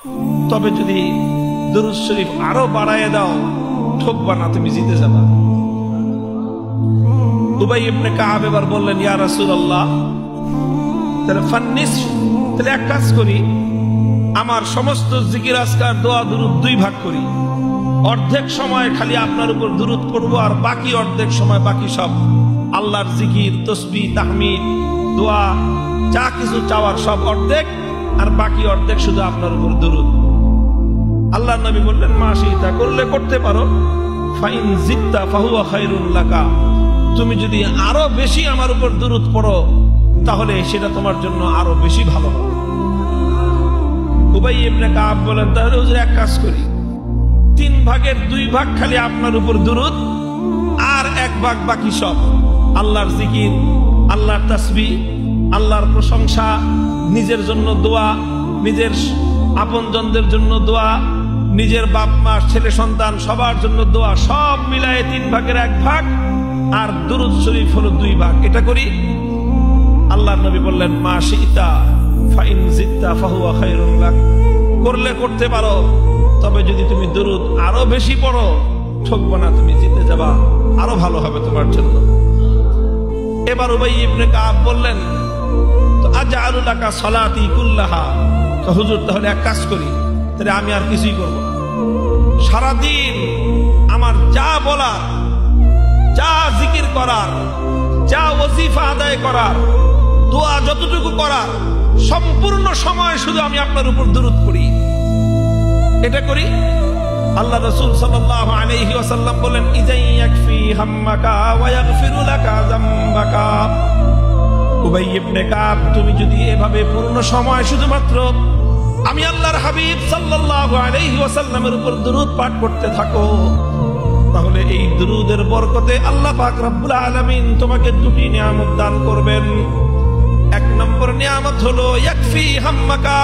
তবে যদি দুরূদ শরীফ আরো বাড়ায় দাও, ঠকবা না, তুমি জিতে যাবা। উবাই ইবনে কাব এবার বললেন, ইয়া রাসূলুল্লাহ, তাহলে এক কাজ করি, আমার সমস্ত জিকির আজকার দোয়া দুরূদ দুই ভাগ করি। অর্ধেক সময় খালি আপনার উপর দুরূদ পড়বো, আর বাকি অর্ধেক সময় বাকি সব আল্লাহর জিকির, তসবিহ, তাহমিদ, দোয়া, যা কিছু চাওয়ার সব অর্ধেক, আর বাকি অর্ধেক শুধু আপনার উপর দুরূদ। আল্লাহর নবী বললেন, মাশিতা, করলে করতে পারো। ফাইন জিত্তা ফাহুয়া খায়রুল লাকা, তুমি যদি আরো বেশি আমার উপর দুরূদ পড়ো তাহলে সেটা তোমার জন্য আরো বেশি ভালো হবে। উবাই ইবনে কাব বলেন, তাহলে হুজুর এক কাজ করি, 3 ভাগের 2 ভাগ খালি আপনার উপর দুরূদ, আর 1 ভাগ বাকি সব আল্লাহর জিকির, আল্লাহর তাসবিহ, আল্লাহর প্রশংসা, নিজের জন্য দোয়া, নিজের আপনজনদের জন্য দোয়া, নিজের বাপ মা, ছেলে সন্তান সবার জন্য দোয়া, সব মিলায়ে 3 ভাগের 1 ভাগ, আর দুরূদ শরীফ হলো 2 ভাগ। এটা করি। আল্লাহর নবী বললেন, মাশিতা ফাইন জিত্তা ফাহুয়া খায়রুল লাক, করলে করতে পারো, তবে যদি তুমি দুরূদ আরো বেশি পড়ো, ঠকবা না, তুমি জিতে যাবা, আরো ভালো হবে তোমার জন্য। এবার উবাই ইবনে কাব বললেন, তো আজআলু লাকা সালাতি কুল্লাহা, তো হুজুর তাহলে এক কাজ করি, তাহলে আমি আর কিছুই করব না, সারাদিন আমার যা বলার, যা জিকির করার, যা ওজিফা আদায় করার, দোয়া যতটুকু করার, সম্পূর্ণ সময় শুধু আমি আপনার উপর দুরূদ পড়ি। এটা করি। আল্লাহ রাসূল সাল্লাল্লাহু আলাইহি ওয়াসাল্লাম বলেন, ইযা ইয়াকফি হাম্মাকা ওয়া ইয়াগফিরু লাকা যামবাকা। উবাই ইবনে কাব, তুমি যদি এভাবে পূর্ণ সময় শুধুমাত্র আমি আল্লাহর হাবিব সাল্লাল্লাহু আলাইহি ওয়াসাল্লামের উপর দুরূদ পাঠ করতে থাকো, তাহলে এই দুরূদের বরকতে আল্লাহ পাক রব্বুল আলামিন তোমাকে 2টি নিয়ামত দান করবেন। 1 নম্বর নিয়ামত হলো ইয়াকফি হাম্মাকা,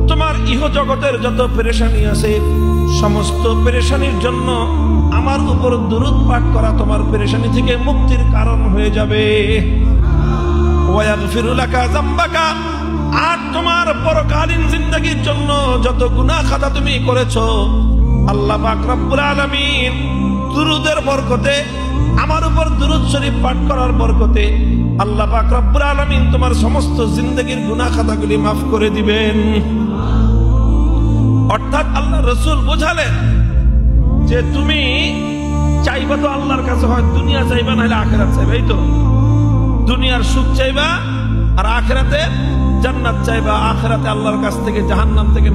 তোমার ইহ জগতের যত পেরেশানি আছে, সমস্ত পেরেশানির জন্য আমার উপর দুরূদ পাঠ করা তোমার পেরেশানি থেকে মুক্তির কারণ হয়ে যাবে। ওয়া ইয়াগফিরু লাকা যামবাকা, আর তোমার পরকালীন জিন্দেগীর জন্য যত গুনাহ খাতা তুমি করেছো, আল্লাহ পাক রব্বুল আলামিন দুরূদের বরকতে, আমার উপর দুরূদ শরীফ পাঠ করার বরকতে আল্লাহ পাক রব্বুল আলামিন তোমার সমস্ত জিন্দেগীর গুনাহ খাতাগুলি মাফ করে দিবেন। অর্থাৎ আল্লাহ রাসূল বোঝালেন যে তুমি চাইবা তো আল্লাহর কাছে, হয় দুনিয়া চাইবা নাহলে আখিরাত চাইবা। এই তো দুনিয়ার সুখ চাইবা আর আখিরাতে জান্নাত চাইবা। আখিরাতে আল্লাহর কাছ থেকে, জাহান্নাম থেকে